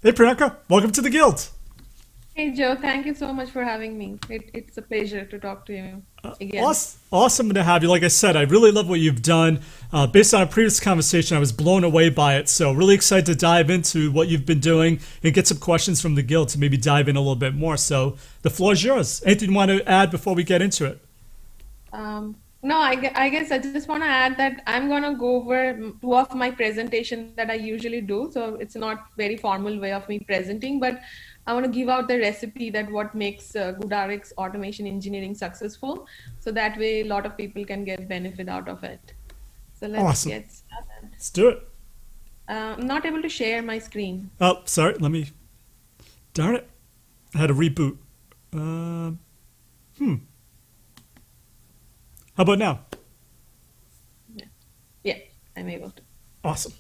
Hey Priyanka, welcome to the Guild. Hey Joe, thank you so much for having me. It's a pleasure to talk to you again. Awesome to have you. Like I said, I really love what you've done. Based on a previous conversation, I was blown away by it. So really excited to dive into what you've been doing and get some questions from the Guild to maybe dive in a little bit more. So the floor is yours. Anything you want to add before we get into it? No, I guess I just want to add that I'm going to go over two of my presentation that I usually do. So it's not very formal way of me presenting, but I want to give out the recipe that what makes GoodRx automation engineering successful. So that way a lot of people can get benefit out of it. So let's Awesome. get started. Let's do it. I'm not able to share my screen. Oh, sorry. Let me. Darn it. I had a reboot. Um, how about now? Yeah, yeah, I'm able to. Awesome.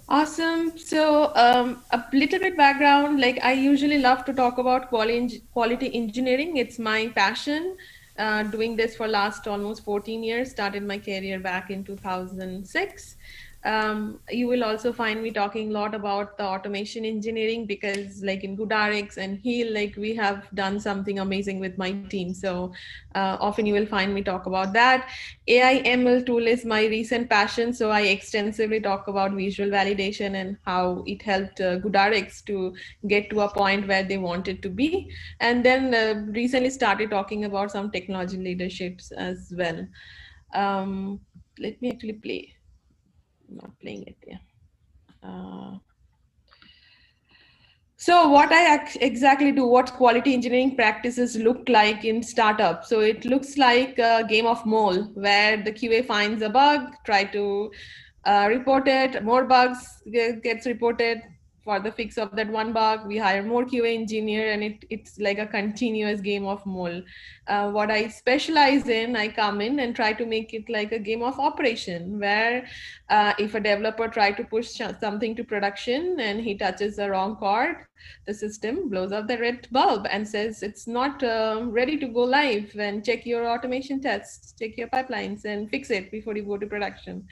Awesome. So, a little bit background, like I usually love to talk about quality engineering. It's my passion. Doing this for last almost 14 years, started my career back in 2006. You will also find me talking a lot about the automation engineering because like in GoodRx and Heal, like we have done something amazing with my team. So often you will find me talk about that. AI ML tool is my recent passion, so I extensively talk about visual validation and how it helped GoodRx to get to a point where they wanted to be. And then recently started talking about some technology leaderships as well. Um, Let me actually play. I'm not playing it. Yeah. Uh, So what I exactly do, what quality engineering practices look like in startup. So it looks like a game of mole where the QA finds a bug, try to report it, more bugs gets reported for the fix of that one bug. We hire more QA engineer and it's like a continuous game of mole. What I specialize in, I come in and try to make it like a game of operation where if a developer try to push something to production and he touches the wrong chord, the system blows up the red bulb and says it's not ready to go live, and check your automation tests, check your pipelines and fix it before you go to production.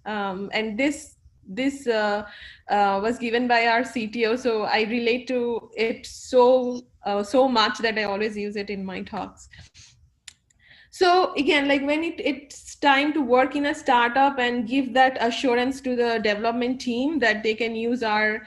And this was given by our CTO, so I relate to it so much that I always use it in my talks. So again, like when it's time to work in a startup and give that assurance to the development team that they can use our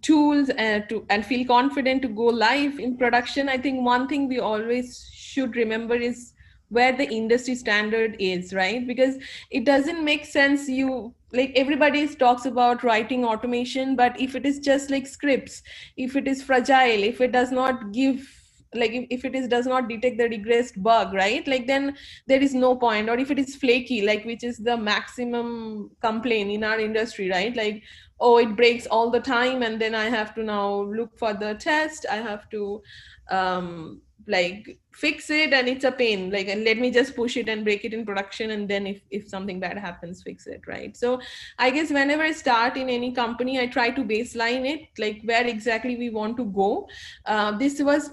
tools and feel confident to go live in production, I think one thing we always should remember is where the industry standard is, right? Because it doesn't make sense you like everybody talks about writing automation, but if it is just like scripts, if it is fragile, if it does not give like if it is does not detect the regressed bug, right, like then there is no point. Or if it is flaky, like which is the maximum complaint in our industry, right, like oh it breaks all the time and then I have to now look for the test, I have to like fix it and it's a pain, like and let me just push it and break it in production and then if something bad happens fix it, right? So I guess whenever I start in any company I try to baseline it like where exactly we want to go. This was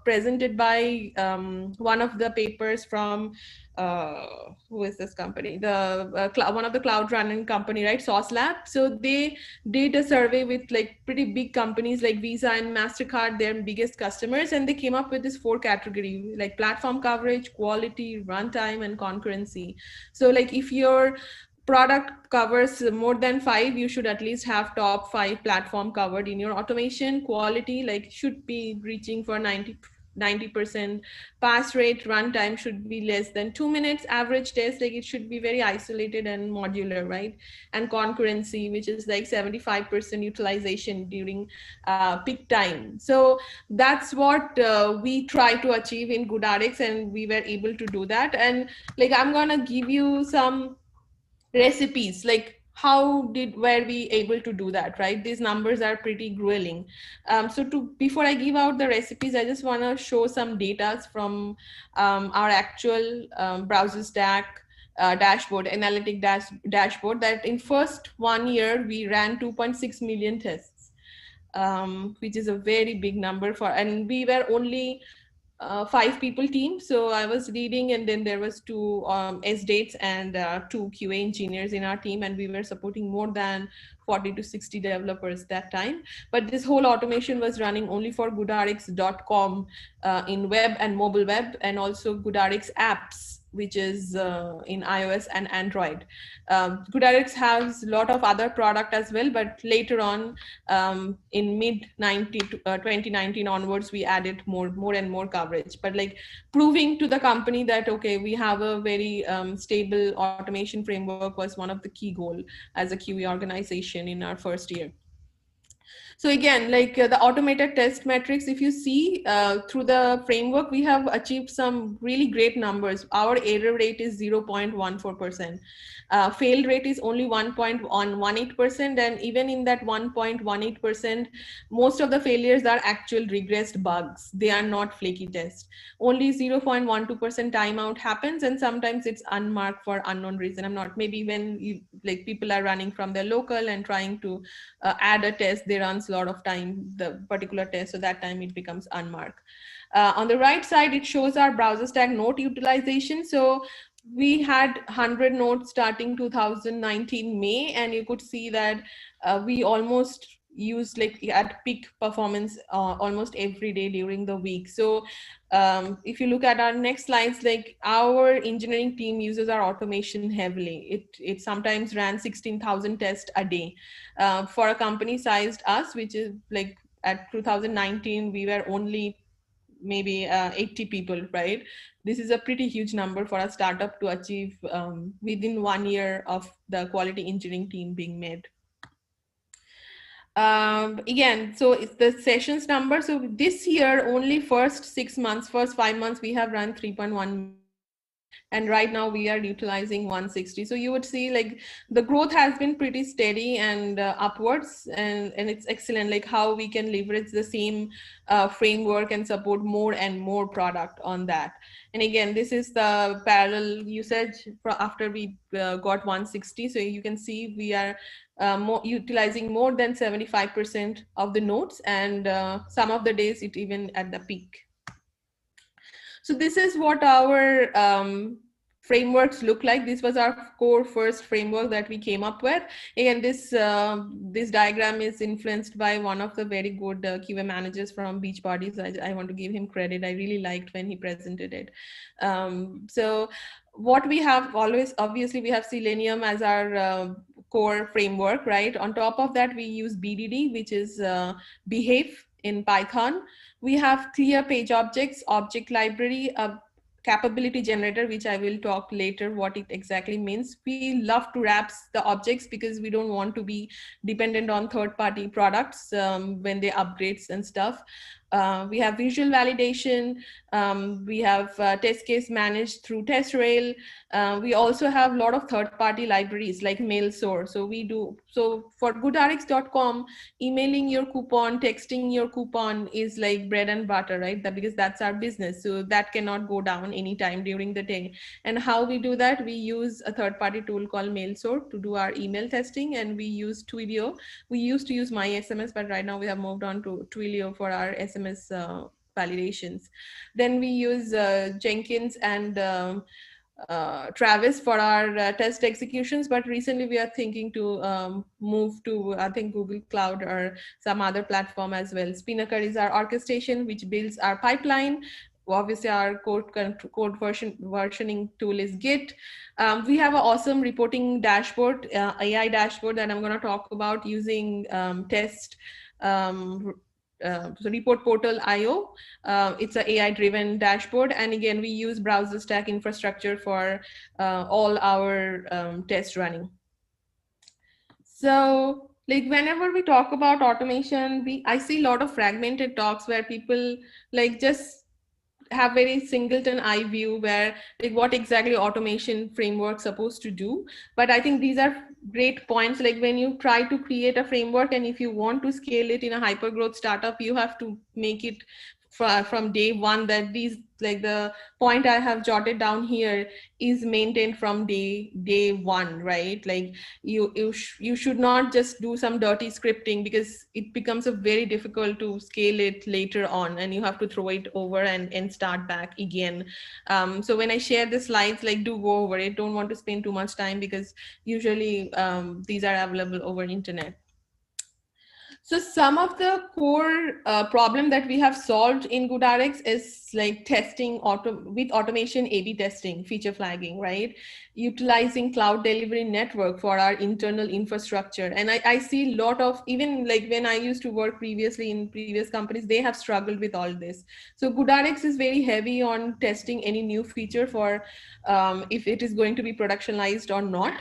presented by one of the papers from who is this company? The one of the cloud running company, right? Sauce Lab. So they did a survey with like pretty big companies like Visa and Mastercard, their biggest customers, and they came up with this four category like platform coverage, quality, runtime, and concurrency. So like if your product covers more than five, you should at least have top five platform covered in your automation. Quality like should be reaching for 90% pass rate. Runtime should be less than 2 minutes. Average test like it should be very isolated and modular, right? And concurrency, which is like 75% utilization during peak time. So that's what we try to achieve in GoodRx, and we were able to do that. And like I'm gonna give you some recipes like how did were we able to do that, right? These numbers are pretty grueling. So to before I give out the recipes, I just want to show some data from our actual browser stack dashboard, dashboard, that in first 1 year we ran 2.6 million tests, which is a very big number for, and we were only 5 people team. So I was leading, and then there was 2 SDates and 2 QA engineers in our team, and we were supporting more than 40 to 60 developers that time. But this whole automation was running only for GoodRx.com in web and mobile web, and also GoodRx apps, which is in iOS and Android. GoodRx has a lot of other product as well, but later on, in mid 2019 onwards, we added more and more coverage. But like proving to the company that okay, we have a very stable automation framework was one of the key goal as a QE organization in our first year. So again, like the automated test metrics, if you see through the framework, we have achieved some really great numbers. Our error rate is 0.14%. Fail rate is only 1.18%. And even in that 1.18%, most of the failures are actual regressed bugs. They are not flaky tests. Only 0.12% timeout happens, and sometimes it's unmarked for unknown reason. I'm not, maybe when you, like people are running from their local and trying to add a test, they runs a lot of time, the particular test, so that time it becomes unmarked. On the right side, it shows our browser stack node utilization. So we had 100 nodes starting 2019 May, and you could see that we almost used like at peak performance almost every day during the week. So if you look at our next slides, like our engineering team uses our automation heavily. It sometimes ran 16,000 tests a day. For a company sized us, which is like at 2019, we were only maybe 80 people, right? This is a pretty huge number for a startup to achieve within 1 year of the quality engineering team being made. Again, so it's the sessions number. So this year, only first 5 months, we have run 3.1 million tests, and right now we are utilizing 160. So you would see like the growth has been pretty steady and upwards, and it's excellent, like how we can leverage the same framework and support more and more product on that. And again, this is the parallel usage after we got 160. So you can see we are utilizing more than 75% of the nodes, and some of the days it even at the peak. So this is what our frameworks look like. This was our core first framework that we came up with. Again, this diagram is influenced by one of the very good QA managers from Beachbody. So I want to give him credit. I really liked when he presented it. So what we have always, obviously we have Selenium as our core framework, right? On top of that, we use BDD, which is behave in Python. We have clear page objects, object library, a capability generator, which I will talk later what it exactly means. We love to wrap the objects because we don't want to be dependent on third-party products when they upgrades and stuff. We have visual validation. We have test case managed through TestRail. We also have a lot of third-party libraries like MailSource. So for GoodRx.com, emailing your coupon, texting your coupon is like bread and butter, right? Because that's our business. So that cannot go down anytime during the day. And how we do that? We use a third-party tool called MailSource to do our email testing, and we use Twilio. We used to use My SMS, but right now we have moved on to Twilio for our SMS validations. Then we use Jenkins and Travis for our test executions, but recently we are thinking to move to, I think, Google Cloud or some other platform as well. Spinnaker is our orchestration, which builds our pipeline. Obviously, our code versioning tool is Git. We have an awesome reporting dashboard, AI dashboard that I'm going to talk about using test. So report portal IO, it's an AI driven dashboard. And again, we use browser stack infrastructure for all our tests running. So like whenever we talk about automation, I see a lot of fragmented talks where people like just have very singleton eye view where like what exactly automation framework supposed to do. But I think these are great points. Like when you try to create a framework, and if you want to scale it in a hyper growth startup, you have to make it from day one, that these, like the point I have jotted down here, is maintained from day one, right? Like you should not just do some dirty scripting, because it becomes a very difficult to scale it later on, and you have to throw it over and start back again. So when I share the slides, like, do go over it. Don't want to spend too much time, because usually these are available over internet. So some of the core problem that we have solved in GoodRx is like testing with automation, A/B testing, feature flagging, right? Utilizing cloud delivery network for our internal infrastructure. And I see a lot of, even like when I used to work previously in previous companies, they have struggled with all this. So GoodRx is very heavy on testing any new feature for if it is going to be productionized or not,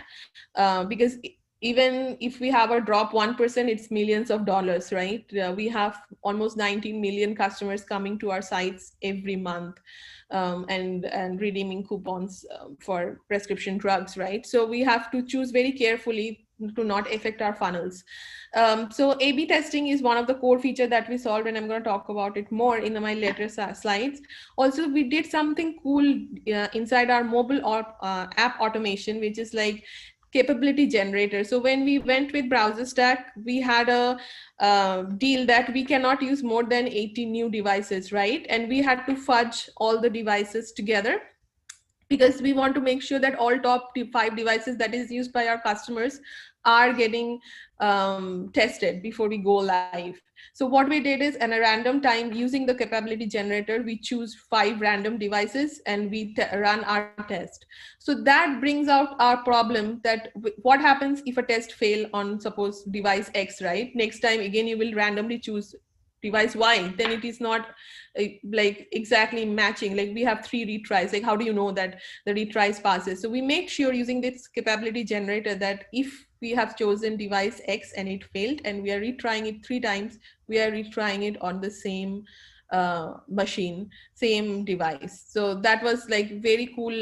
because even if we have a drop 1%, it's millions of dollars, right? We have almost 19 million customers coming to our sites every month, and redeeming coupons for prescription drugs, right? So we have to choose very carefully to not affect our funnels. So A/B testing is one of the core feature that we solved, and I'm going to talk about it more in my later slides. Also, we did something cool inside our mobile app automation, which is like capability generator. So when we went with Browser Stack, we had a deal that we cannot use more than 80 new devices, right? And we had to fudge all the devices together, because we want to make sure that all top 5 devices that is used by our customers are getting tested before we go live. So what we did is, in a random time, using the capability generator, we choose 5 random devices and we run our test. So that brings out our problem, that what happens if a test fail on, suppose, device X, right? Next time again you will randomly choose device Y, then it is not like exactly matching. Like, we have 3 retries. Like, how do you know that the retries passes? So we make sure, using this capability generator, that if we have chosen device X and it failed, and we are retrying it 3 times, we are retrying it on the same machine, same device. So that was like very cool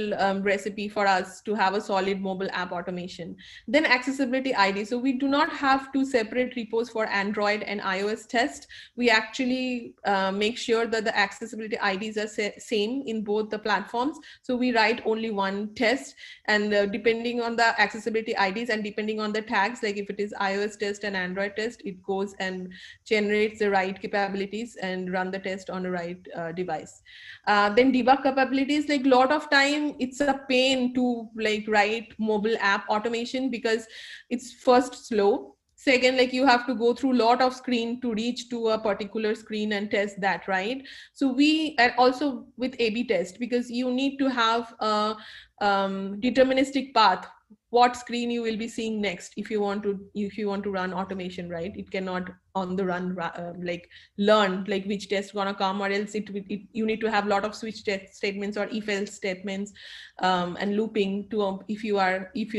recipe for us to have a solid mobile app automation. Then accessibility ID. So we do not have to separate repos for Android and iOS test. We actually make sure that the accessibility IDs are same in both the platforms. So we write only one test, and depending on the accessibility IDs and depending on the tags, like if it is iOS test and Android test, it goes and generates the right capabilities and run the test on the right device. Then debug capabilities, like, lot of time it's a pain to like write mobile app automation, because it's first slow. Second, like, you have to go through a lot of screen to reach to a particular screen and test that, right? So we, and also with A/B test, because you need to have a deterministic path, what screen you will be seeing next if you want to run automation, right? It cannot on the run like learn like which test gonna come, or else you need to have a lot of switch test statements or if else statements, and looping to if you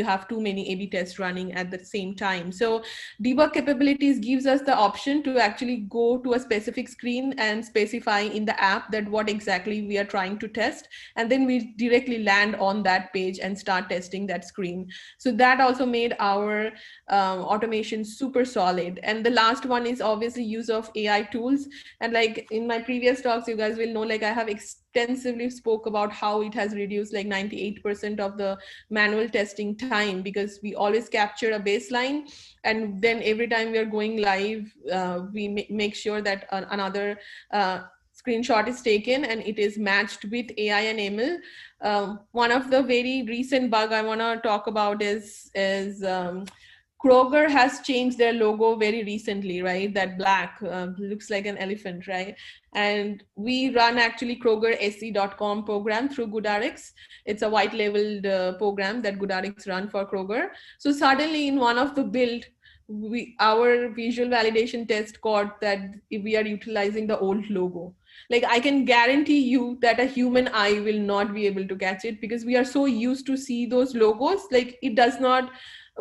have too many A/B tests running at the same time. So debug capabilities gives us the option to actually go to a specific screen and specify in the app that what exactly we are trying to test, and then we directly land on that page and start testing that screen. So that also made our automation super solid. And the last one is obviously use of AI tools. And like in my previous talks, you guys will know, like, I have extensively spoke about how it has reduced like 98% of the manual testing time, because we always capture a baseline, and then every time we are going live, we make sure that another screenshot is taken and it is matched with AI and ML. One of the very recent bug I want to talk about is Kroger has changed their logo very recently, right? That black looks like an elephant, right? And we run actually KrogerSC.com program through GoodRx. It's a white labeled program that GoodRx run for Kroger. So suddenly in one of the build, our visual validation test caught that we are utilizing the old logo. Like, I can guarantee you that a human eye will not be able to catch it, because we are so used to see those logos. Like, it does not,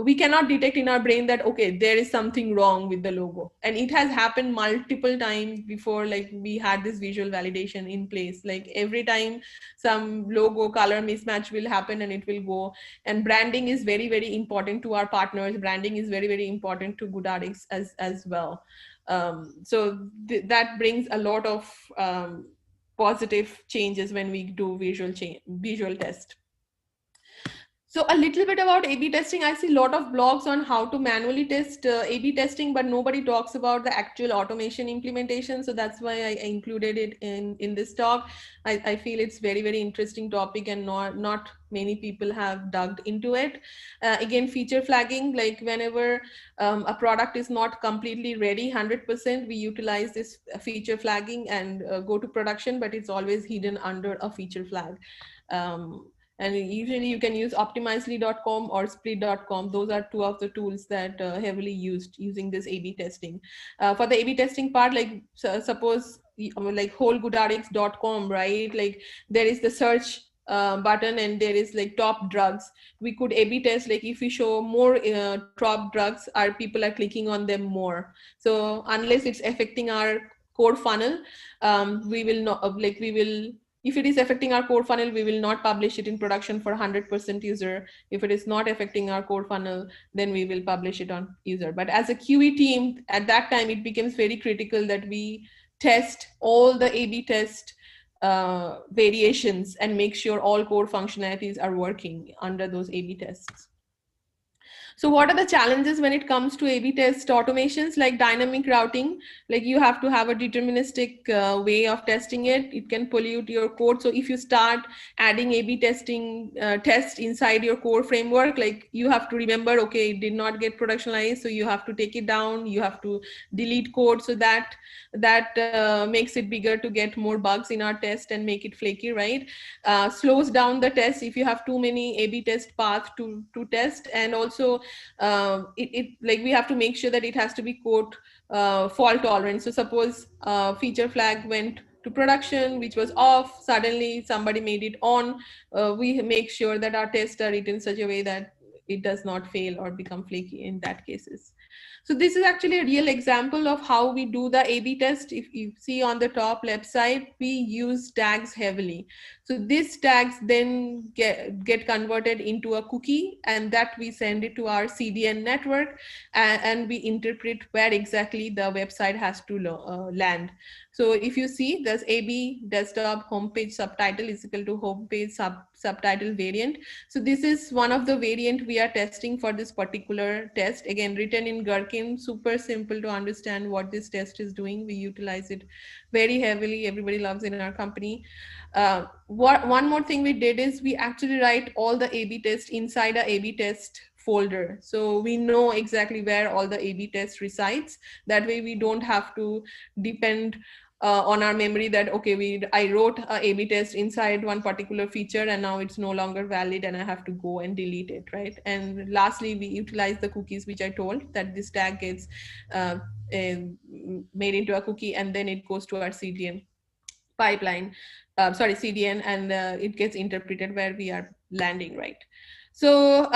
we cannot detect in our brain that, okay, there is something wrong with the logo. And it has happened multiple times before, like, we had this visual validation in place. Like, every time some logo color mismatch will happen and it will go. And branding is very, very important to our partners. Branding is very, very important to GoodRx as well. So that brings a lot of positive changes when we do visual test. So a little bit about A/B testing. I see a lot of blogs on how to manually test A/B testing, but nobody talks about the actual automation implementation. So that's why I included it in this talk. I feel it's very interesting topic, and not many people have dug into it. Again, feature flagging, like whenever a product is not completely ready 100%, we utilize this feature flagging and go to production, but it's always hidden under a feature flag. And usually you can use optimizely.com or split.com. Those are two of the tools that heavily used using this A/B testing. For the A/B testing part, like suppose like wholegoodrx.com, right? Like there is the search button and there is like top drugs. We could A/B test, like if we show more top drugs, our people are clicking on them more. So unless it's affecting our core funnel, we will not we will, if it is affecting our core funnel, we will not publish it in production for 100% user. If it is not affecting our core funnel, then we will publish it on user. But as a QE team, at that time, it becomes very critical that we test all the A/B test variations and make sure all core functionalities are working under those A/B tests. So what are the challenges when it comes to A/B test automations? Like dynamic routing, like you have to have a deterministic way of testing it. It can pollute your code. So if you start adding A/B testing test inside your core framework, like you have to remember, okay, it did not get productionized, so you have to take it down. You have to delete code, so that makes it bigger to get more bugs in our test and make it flaky, right? Slows down the test if you have too many A/B test paths to test. And also it like we have to make sure that it has to be code fault tolerant. So suppose feature flag went to production which was off, suddenly somebody made it on, we make sure that our tests are written in such a way that it does not fail or become flaky in that cases. So this is actually a real example of how we do the A/B test. If you see on the top left side, we use tags heavily. So these tags then get converted into a cookie, and that we send it to our CDN network, and we interpret where exactly the website has to land. So if you see, there's AB desktop homepage subtitle is equal to homepage subtitle variant. So this is one of the variant we are testing for this particular test. Again, written in Gherkin, super simple to understand what this test is doing. We utilize it very heavily. Everybody loves in our company. One more thing we did is we actually write all the A/B tests inside a A/B test folder. So we know exactly where all the A/B test resides. That way we don't have to depend on our memory that, okay, I wrote a A/B test inside one particular feature and now it's no longer valid and I have to go and delete it, right? And lastly, we utilize the cookies, which I told that this tag gets uh, made into a cookie and then it goes to our CDN pipeline, CDN, and it gets interpreted where we are landing, right? So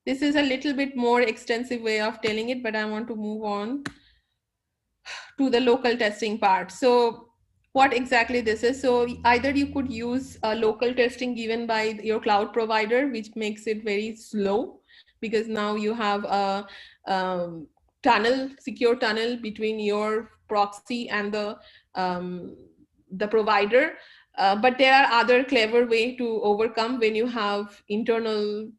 this is a little bit more extensive way of telling it, but I want to move on to the local testing part. So what exactly this is? So either you could use a local testing given by your cloud provider, which makes it very slow because now you have a secure tunnel between your proxy and the provider. But there are other clever way to overcome when you have internal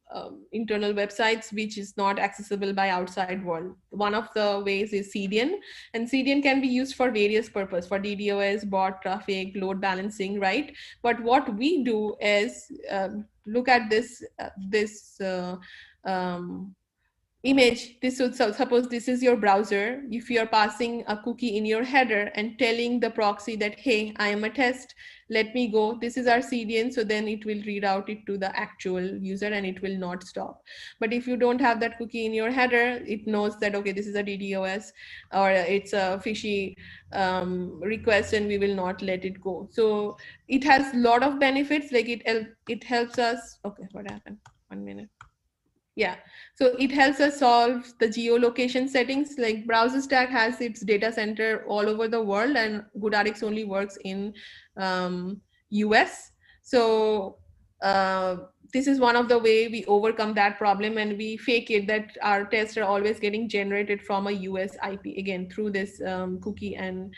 websites which is not accessible by outside world. One of the ways is CDN, and CDN can be used for various purpose, for DDoS, bot traffic, load balancing, right? But what we do is look at this image. This would, so suppose this is your browser. If you're passing a cookie in your header and telling the proxy that, hey, I am a test, let me go, this is our CDN, so then it will reroute it to the actual user and it will not stop. But if you don't have that cookie in your header, it knows that, okay, this is a DDoS or it's a fishy request and we will not let it go. So it has a lot of benefits. Like it helps us. Okay, what happened? 1 minute. Yeah, so it helps us solve the geolocation settings. Like Browser Stack has its data center all over the world, and GoodRx only works in US. So this is one of the way we overcome that problem, and we fake it that our tests are always getting generated from a US IP, again through this cookie, and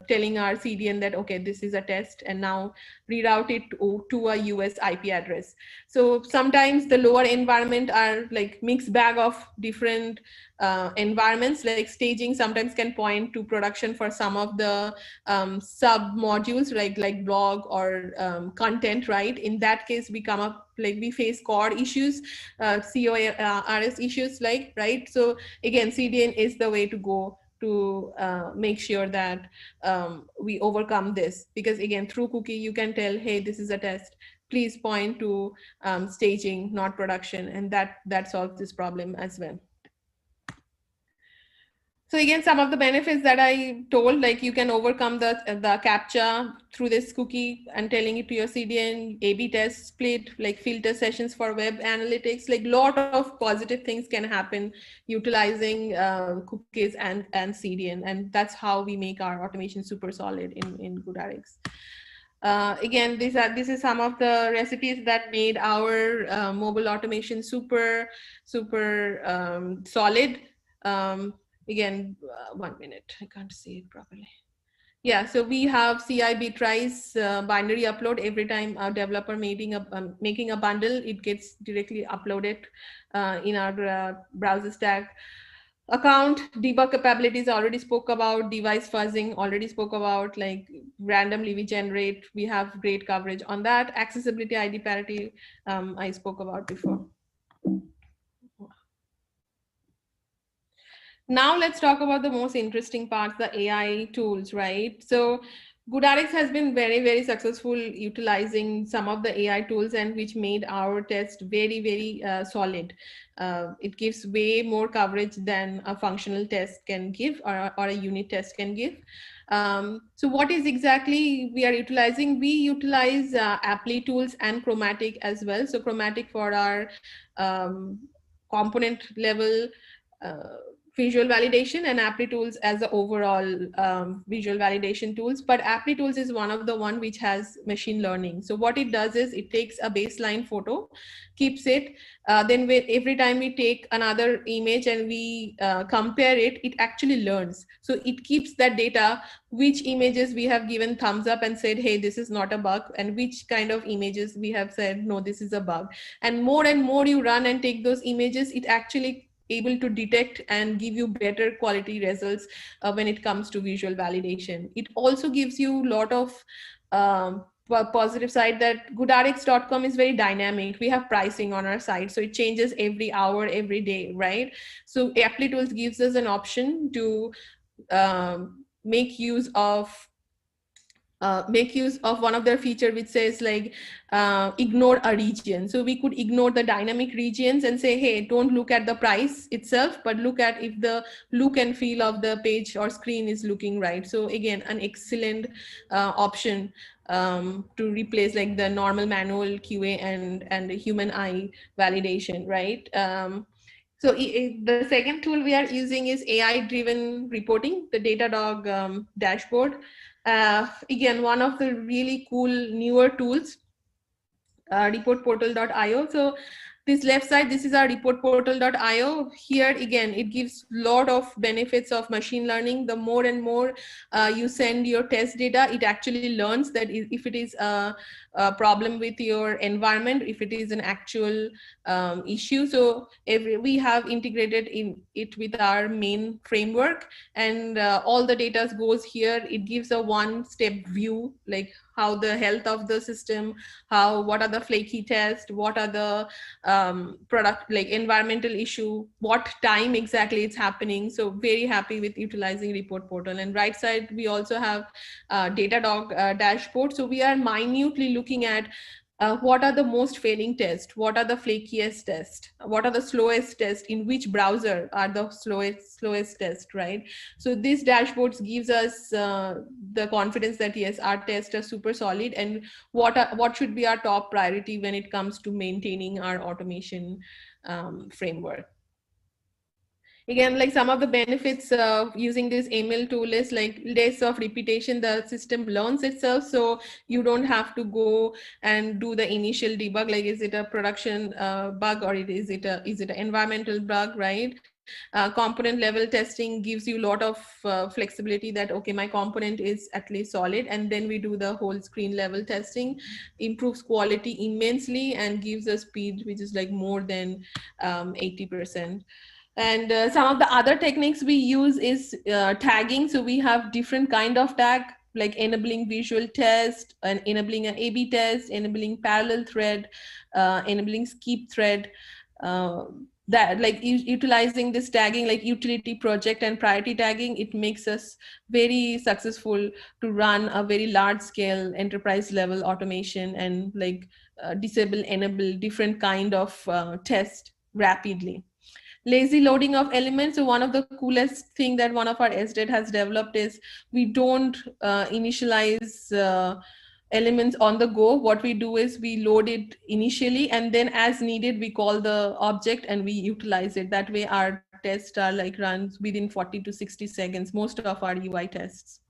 telling our CDN that okay, this is a test, and now reroute it to a US IP address. So sometimes the lower environment are like mixed bag of different environments, like staging sometimes can point to production for some of the sub modules, like blog or content, right? In that case, we come up, like we face core issues, CORS issues, like, right? So again, CDN is the way to go to make sure that we overcome this, because again, through cookie you can tell, hey, this is a test, please point to staging, not production, and that solves this problem as well. So again, some of the benefits that I told, like you can overcome the CAPTCHA through this cookie and telling it to your CDN, A/B test, split, like filter sessions for web analytics, like lot of positive things can happen utilizing cookies and CDN, and that's how we make our automation super solid in GoodRx. Again, this is some of the recipes that made our mobile automation super solid. Again, 1 minute, I can't see it properly. Yeah, so we have CI tries binary upload every time a developer making a bundle, it gets directly uploaded in our browser stack. Account debug capabilities already spoke about, device fuzzing already spoke about, like randomly we generate, we have great coverage on that. Accessibility ID parity, I spoke about before. Now let's talk about the most interesting parts, the AI tools, right? So GoodRx has been very successful utilizing some of the AI tools, and which made our test very solid. It gives way more coverage than a functional test can give, or a unit test can give. So what is exactly we are utilizing? We utilize Applitools and Chromatic as well. So Chromatic for our component level visual validation, and Applitools as the overall visual validation tools. But Applitools is one of the one which has machine learning. So what it does is it takes a baseline photo, keeps it, then every time we take another image and we compare it, it actually learns. So it keeps that data, which images we have given thumbs up and said, hey, this is not a bug, and which kind of images we have said, no, this is a bug. And more you run and take those images, it actually able to detect and give you better quality results when it comes to visual validation. It also gives you a lot of positive side, that goodrx.com is very dynamic. We have pricing on our site, so it changes every hour, every day, right? So Applitools gives us an option to make use of one of their feature, which says like ignore a region. So we could ignore the dynamic regions and say, hey, don't look at the price itself, but look at if the look and feel of the page or screen is looking right. So again, an excellent option to replace like the normal manual QA and the human eye validation, right? So the second tool we are using is AI-driven reporting, the Datadog dashboard. Again, one of the really cool newer tools, reportportal.io. So this left side, this is our reportportal.io. Here again, it gives a lot of benefits of machine learning. The more and more you send your test data, it actually learns that if it is a problem with your environment, if it is an actual issue. So we have integrated in it with our main framework, and all the data goes here. It gives a one-step view, like how the health of the system, what are the flaky tests, what are the product, like environmental issue, what time exactly it's happening. So very happy with utilizing report portal. And right side, we also have Datadog dashboard. So we are minutely looking at what are the most failing tests, what are the flakiest tests, what are the slowest tests, in which browser are the slowest test, right? So this dashboards gives us the confidence that yes, our tests are super solid, and what should be our top priority when it comes to maintaining our automation framework. Again, like some of the benefits of using this ML tool is like less of repetition. The system learns itself, so you don't have to go and do the initial debug. Like, is it a production bug, or is it an environmental bug, right? Component level testing gives you a lot of flexibility that, okay, my component is at least solid, and then we do the whole screen level testing, improves quality immensely and gives a speed which is like more than 80%. And some of the other techniques we use is tagging. So we have different kind of tag, like enabling visual test and enabling an A/B test, enabling parallel thread, enabling skip thread. Uh, that like utilizing this tagging, like utility, project, and priority tagging, it makes us very successful to run a very large scale enterprise level automation and like disable, enable different kind of test rapidly. Lazy loading of elements. So one of the coolest thing that one of our SDET has developed is we don't initialize elements on the go. What we do is we load it initially, and then as needed we call the object and we utilize it. That way our tests are like runs within 40 to 60 seconds, most of our UI tests.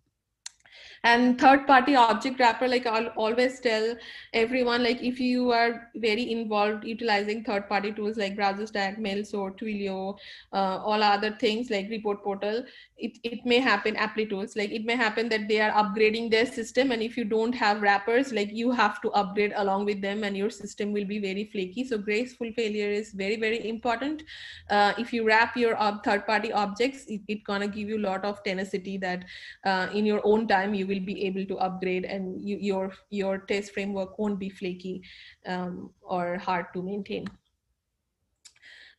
And third party object wrapper, like I'll always tell everyone, like if you are very involved utilizing third party tools like BrowserStack, Mailsort, Twilio, all other things like report portal, it may happen, Applitools, like it may happen that they are upgrading their system, and if you don't have wrappers, like you have to upgrade along with them and your system will be very flaky. So graceful failure is very, very important. If you wrap your third party objects, it gonna give you a lot of tenacity that in your own time you will be able to upgrade, and your test framework won't be flaky or hard to maintain.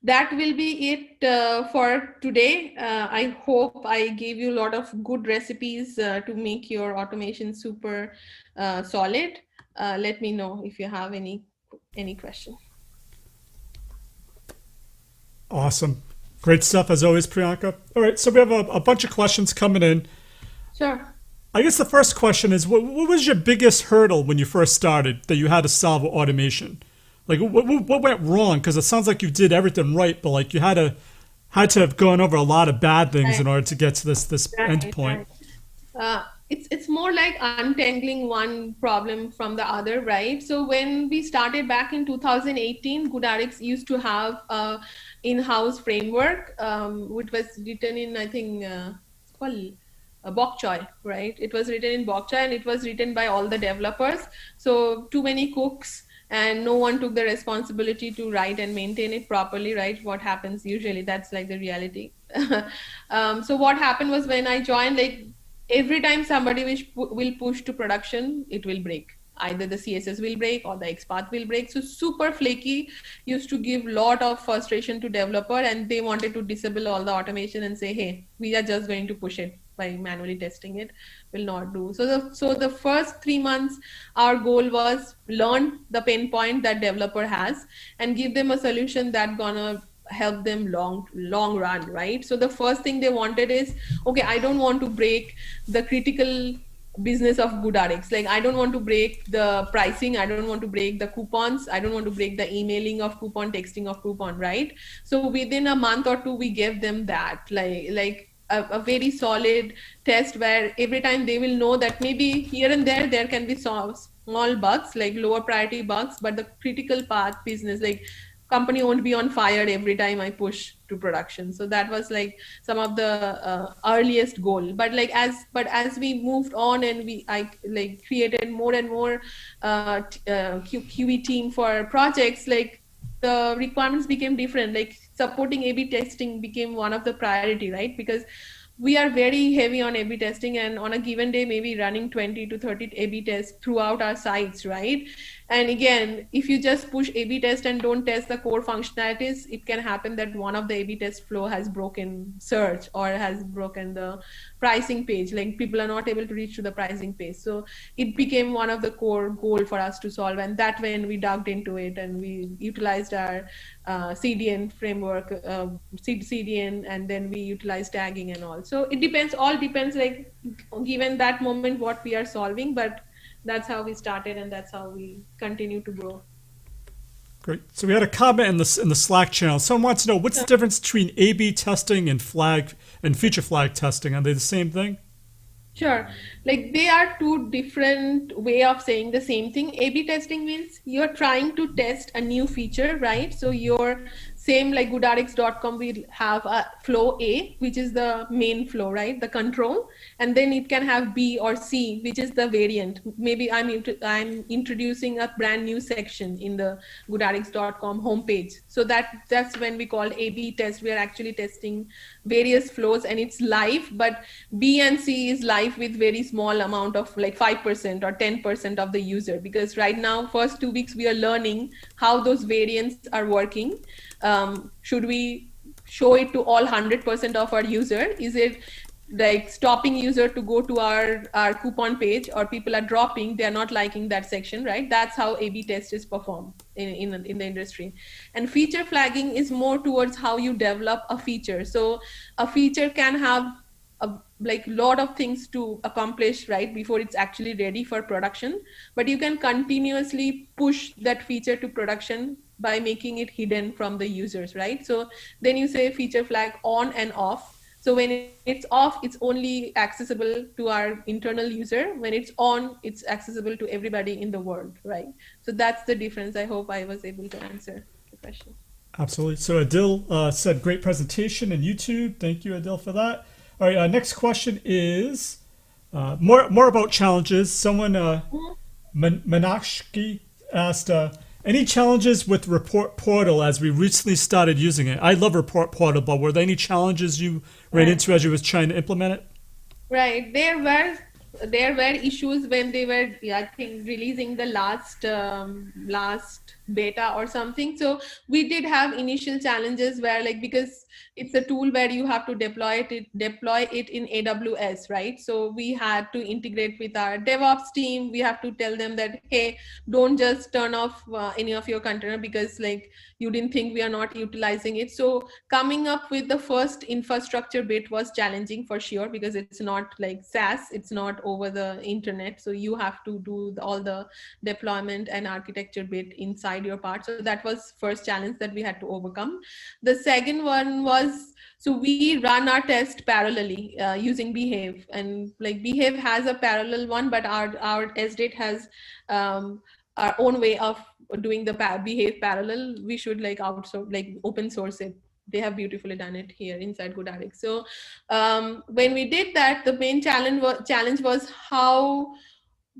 That will be it for today. I hope I gave you a lot of good recipes to make your automation super solid. Let me know if you have any question. Awesome. Great stuff as always, Priyanka. All right, so we have a bunch of questions coming in. Sure. I guess the first question is, what was your biggest hurdle when you first started that you had to solve with automation? Like, what went wrong? Because it sounds like you did everything right, but like you had to have gone over a lot of bad things in order to get to this end point. Right. It's more like untangling one problem from the other, right? So when we started back in 2018, GoodRx used to have a in-house framework, which was written in, I think, it's called bok choy, right? It was written in bok choy and it was written by all the developers. So too many cooks and no one took the responsibility to write and maintain it properly, right? What happens usually, that's like the reality. So what happened was when I joined, like every time somebody will push to production, it will break. Either the CSS will break or the XPath will break. So super flaky used to give lot of frustration to developer, and they wanted to disable all the automation and say, hey, we are just going to push it by manually testing it, will not do. So the first 3 months, our goal was learn the pain point that developer has and give them a solution that gonna help them long run, right? So the first thing they wanted is, okay, I don't want to break the critical business of GoodRx. Like I don't want to break the pricing, I don't want to break the coupons, I don't want to break the emailing of coupon, texting of coupon, right? So within a month or two we gave them that, like a very solid test where every time they will know that maybe here and there can be small bugs, like lower priority bugs, but the critical path business, like company won't be on fire every time I push to production. So that was like some of the earliest goal. But as we moved on and I like created more and more QE team for projects, like the requirements became different. Like supporting A/B testing became one of the priority, right? Because we are very heavy on A/B testing, and on a given day, maybe running 20 to 30 A/B tests throughout our sites, right? And again, if you just push A/B test and don't test the core functionalities, it can happen that one of the A/B test flow has broken search or has broken the pricing page. Like people are not able to reach to the pricing page. So it became one of the core goal for us to solve. And that when we dug into it and we utilized our CDN framework, CDN, and then we utilized tagging and all. So it depends, all depends, like given that moment what we are solving, but that's how we started and that's how we continue to grow. Great. So we had a comment in the Slack channel. Someone wants to know what's the difference between A/B testing and feature flag testing. Are they the same thing? Sure. Like they are two different way of saying the same thing. A/B testing means you're trying to test a new feature, right? So your same like GoodRx.com will have a flow A, which is the main flow, right? The control, and then it can have B or C, which is the variant. Maybe I'm introducing a brand new section in the GoodRx.com homepage. So that's when we call A/B test. We are actually testing various flows, and it's live, but B and C is live with very small amount of like 5% or 10% of the user, because right now first 2 weeks we are learning how those variants are working. Should we show it to all 100% of our user? Is it like stopping user to go to our coupon page, or people are dropping, they're not liking that section, right? That's how A/B test is performed in the industry. And feature flagging is more towards how you develop a feature. So a feature can have a like lot of things to accomplish right before it's actually ready for production, but you can continuously push that feature to production by making it hidden from the users, right? So then you say feature flag on and off. So when it's off, it's only accessible to our internal user. When it's on, it's accessible to everybody in the world, right? So that's the difference. I hope I was able to answer the question. Absolutely. So Adil said, great presentation in YouTube. Thank you, Adil, for that. All right, next question is more about challenges. Someone, Manakshi, asked, any challenges with Report Portal as we recently started using it? I love Report Portal, but were there any challenges you ran into as you was trying to implement it? Right, there were issues when they were, I think, releasing the last beta or something. So we did have initial challenges where, like, because it's a tool where you have to deploy it in AWS, right? So we had to integrate with our DevOps team. We have to tell them that, hey, don't just turn off any of your container because like you didn't think we are not utilizing it. So coming up with the first infrastructure bit was challenging for sure, because it's not like SaaS, it's not over the internet. So you have to do all the deployment and architecture bit inside your part. So that was first challenge that we had to overcome. The second one was, so we run our test parallelly using Behave, and like Behave has a parallel one, but our SDate has our own way of doing the Behave parallel. We should like outsource, like open source it. They have beautifully done it here inside GoodRx. So when we did that, the main challenge was how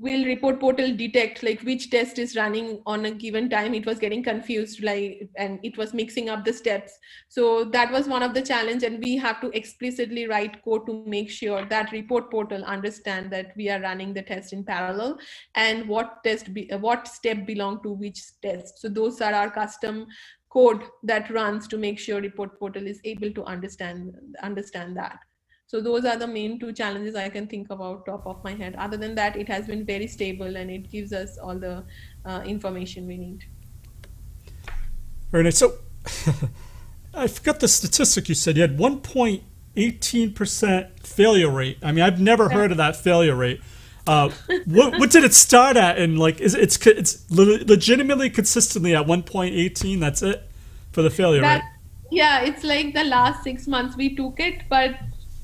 will Report Portal detect like which test is running on a given time. It was getting confused, like, and it was mixing up the steps. So that was one of the challenge, and we have to explicitly write code to make sure that Report Portal understand that we are running the test in parallel and what step belong to which test. So those are our custom code that runs to make sure Report Portal is able to understand that. So those are the main two challenges I can think about top of my head. Other than that, it has been very stable and it gives us all the information we need. Very nice. So I forgot the statistic you said. You had 1.18% failure rate. I mean, I've never heard of that failure rate. What did it start at? And like, it's legitimately consistently at 1.18. That's it for the failure rate. Yeah, it's like the last 6 months we took it, but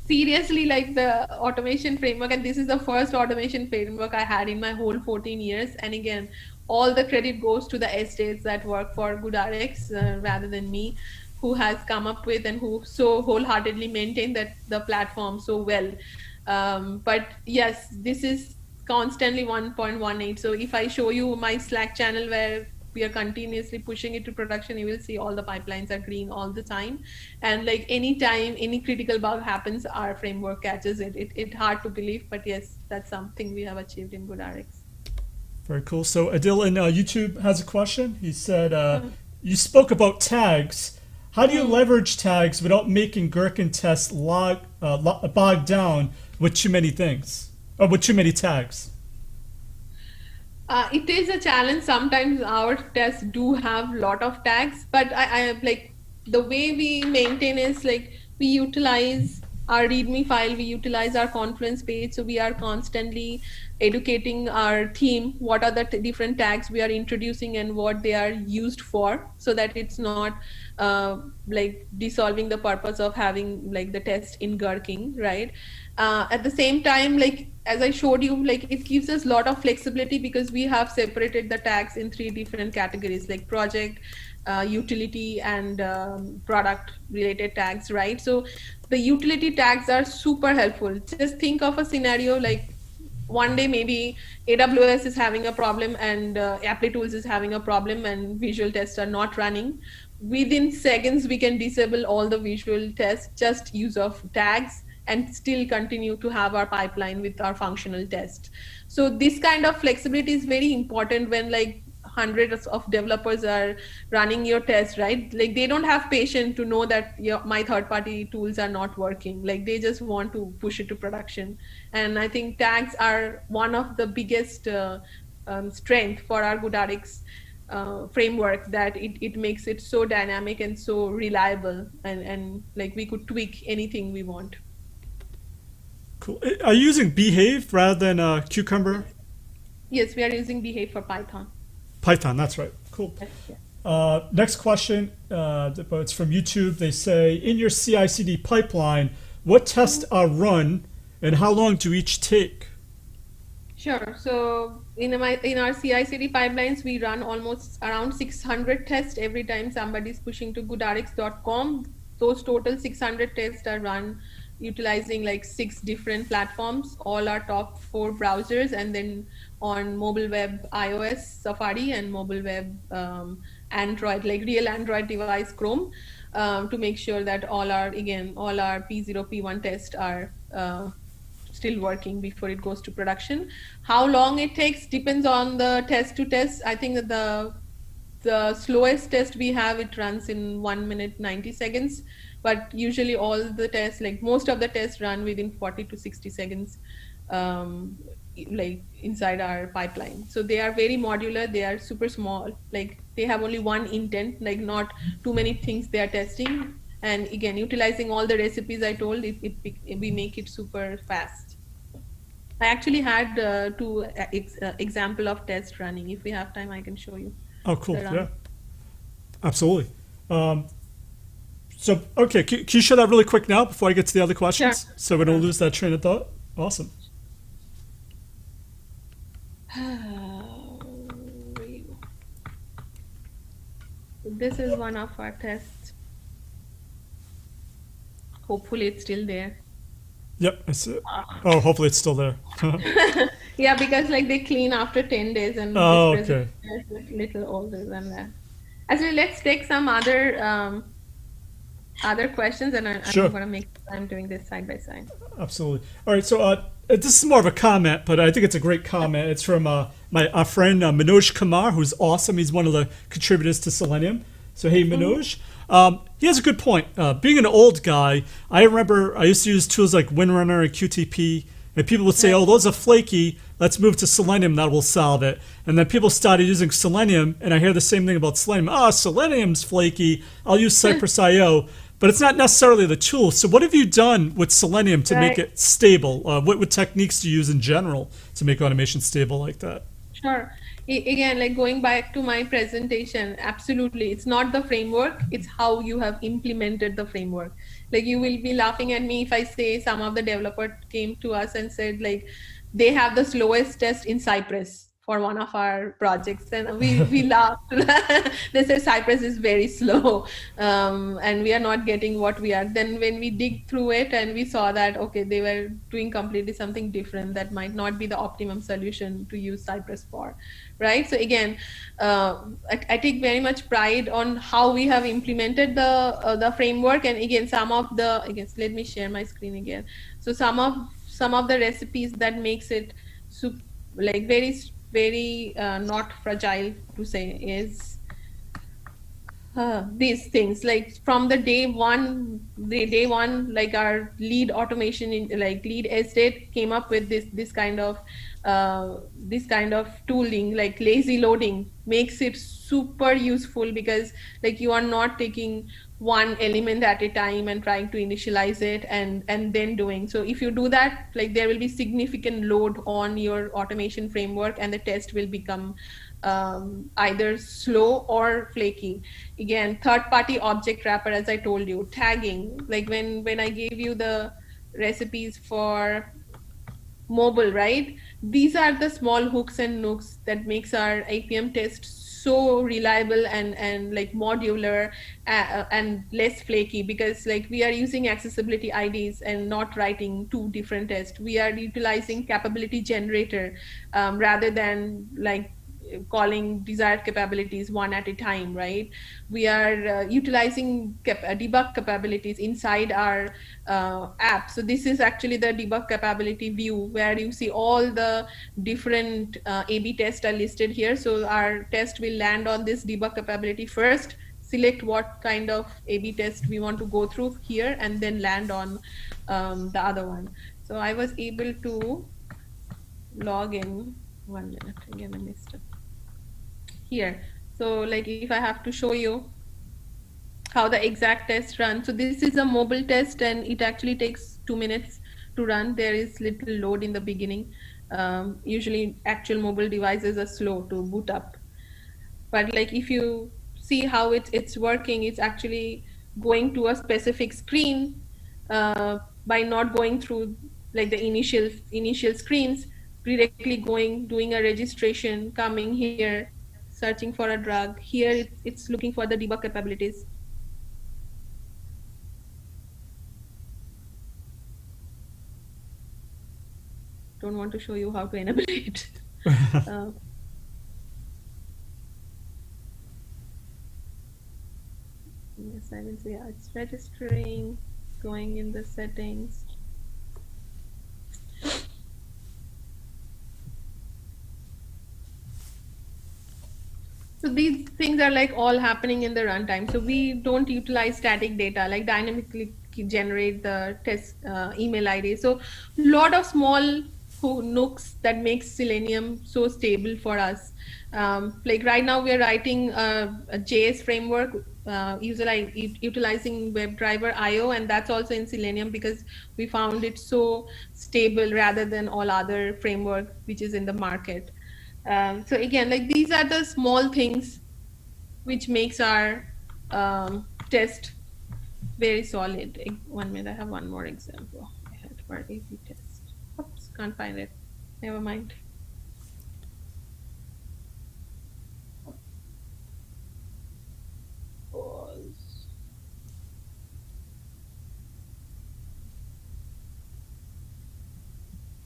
seriously, like the automation framework, and this is the first automation framework I had in my whole 14 years. And again, all the credit goes to the estates that work for GoodRx rather than me, who has come up with and who so wholeheartedly maintain the platform so well. But yes, this is constantly 1.18. So if I show you my Slack channel where we are continuously pushing it to production, you will see all the pipelines are green all the time. And like anytime any critical bug happens, our framework catches it. It's hard to believe, but yes, that's something we have achieved in GoodRx. Very cool. So Adil in YouTube has a question. He said, you spoke about tags. How do you leverage tags without making Gherkin tests bogged down with too many things, or with too many tags? It is a challenge. Sometimes our tests do have a lot of tags, but I like the way we maintain is like we utilize our README file, we utilize our Confluence page. So we are constantly educating our team what are the different tags we are introducing and what they are used for, so that it's not like dissolving the purpose of having like the test in gherkin, right? At the same time, like as I showed you, like it gives us a lot of flexibility because we have separated the tags in three different categories, like project, utility, and product related tags, right? So the utility tags are super helpful. Just think of a scenario like one day maybe AWS is having a problem and Applitools is having a problem and visual tests are not running. Within seconds, we can disable all the visual tests, just use of tags, and still continue to have our pipeline with our functional test. So this kind of flexibility is very important when like hundreds of developers are running your test, right? Like they don't have patience to know that my third party tools are not working. Like they just want to push it to production. And I think tags are one of the biggest strength for our GoodRx framework, that it makes it so dynamic and so reliable, and like we could tweak anything we want. Cool. Are you using Behave rather than Cucumber? Yes, we are using Behave for Python. Python, that's right. Cool. Yeah. Next question, it's from YouTube. They say, in your CI/CD pipeline, what tests are run and how long do each take? Sure. So in our CI/CD pipelines, we run almost around 600 tests every time somebody's pushing to goodrx.com. Those total 600 tests are run utilizing like 6 different platforms, all our top 4 browsers, and then on mobile web iOS Safari and mobile web Android, like real Android device Chrome, to make sure that all our P0 P1 tests are still working before it goes to production. How long it takes depends on the test to test. I think that the slowest test we have, it runs in 1 minute 90 seconds, but usually all the tests, like most of the tests, run within 40 to 60 seconds, like inside our pipeline. So they are very modular, they are super small, like they have only one intent, like not too many things they are testing. And again, utilizing all the recipes I told, we make it super fast. I actually had 2 example of test running. If we have time, I can show you. Oh, cool. Yeah, absolutely. So, okay, can you share that really quick now before I get to the other questions? Sure. So we don't lose that train of thought? Awesome. This is one of our tests. Hopefully it's still there. Yep, I see it. Oh, hopefully it's still there. Yeah, because like they clean after 10 days and Oh, this okay. is a little older than that. Actually, let's take some other questions, and I'm Sure. going to make time doing this side by side. Absolutely. All right, so this is more of a comment, but I think it's a great comment. It's from our friend Manoj Kumar, who's awesome. He's one of the contributors to Selenium. So, hey, Manoj. He has a good point. Being an old guy, I remember I used to use tools like WinRunner and QTP, and people would say, oh, those are flaky. Let's move to Selenium. That will solve it. And then people started using Selenium, and I hear the same thing about Selenium. Selenium's flaky. I'll use Cypress.io. But it's not necessarily the tool. So what have you done with Selenium to make it stable? What techniques do you use in general to make automation stable like that? Sure. Again, like going back to my presentation, absolutely. It's not the framework, it's how you have implemented the framework. Like you will be laughing at me if I say some of the developers came to us and said like they have the slowest test in Cypress for one of our projects, and we laughed. They said Cypress is very slow, and we are not getting what we are. Then when we dig through it and we saw that okay, they were doing completely something different, that might not be the optimum solution to use Cypress for, right? So again, I take very much pride on how we have implemented the framework. And again, let me share my screen again. So some of the recipes that makes it like very not fragile to say is these things. Like from the day one, like our lead automation lead estate came up with this kind of tooling, like lazy loading makes it super useful, because like you are not taking one element at a time and trying to initialize it and then doing. So if you do that, like there will be significant load on your automation framework and the test will become either slow or flaky. Again, third party object wrapper, as I told you, tagging, like when I gave you the recipes for mobile, right? These are the small hooks and nooks that makes our APM test so reliable and like modular and less flaky, because like we are using accessibility IDs and not writing two different tests. We are utilizing capability generator rather than like calling desired capabilities one at a time, right? We are utilizing debug capabilities inside our app. So this is actually the debug capability view where you see all the different A/B tests are listed here. So our test will land on this debug capability first, select what kind of A/B test we want to go through here, and then land on the other one. So I was able to log in. 1 minute, again I missed it here. So like if I have to show you how the exact test runs. So this is a mobile test and it actually takes 2 minutes to run. There is little load in the beginning. Usually actual mobile devices are slow to boot up. But like if you see how it's working, it's actually going to a specific screen by not going through like the initial screens, directly doing a registration, coming here, searching for a drug. Here it's looking for the debug capabilities. Don't want to show you how to enable it. Yes, I will say yeah, it's registering, going in the settings. So these things are like all happening in the runtime. So we don't utilize static data, like dynamically generate the test email ID. So a lot of small nooks that makes Selenium so stable for us. Like right now we are writing a JS framework utilizing WebDriver IO, and that's also in Selenium because we found it so stable rather than all other framework which is in the market. So again, like these are the small things which makes our test very solid. 1 minute, I have one more example. I had for A/B test. Oops, can't find it. Never mind. Pause.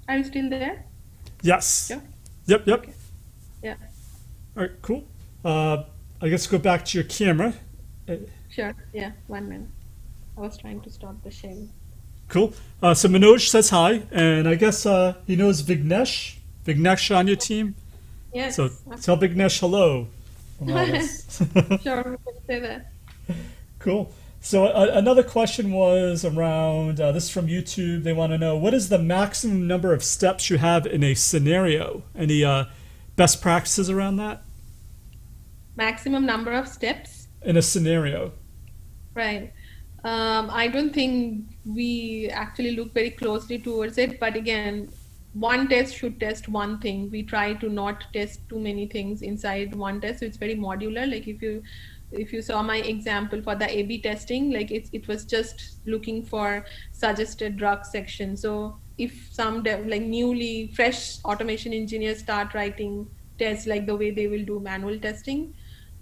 Are you still there? Yes. Sure. Yep. Okay. Yeah. All right, cool. I guess go back to your camera. Sure. Yeah. 1 minute. I was trying to stop the sharing. Cool. So Manoj says hi, and I guess he knows Vignesh. Vignesh on your team. Yes. So tell Vignesh hello. Sure, we can say that. Cool. So another question was around this from YouTube. They want to know what is the maximum number of steps you have in a scenario? Any best practices around that? Maximum number of steps in a scenario. Right. I don't think we actually look very closely towards it, but again, one test should test one thing. We try to not test too many things inside one test, so it's very modular. Like if you saw my example for the A/B testing, like it was just looking for suggested drug section. So if some like newly fresh automation engineers start writing tests like the way they will do manual testing,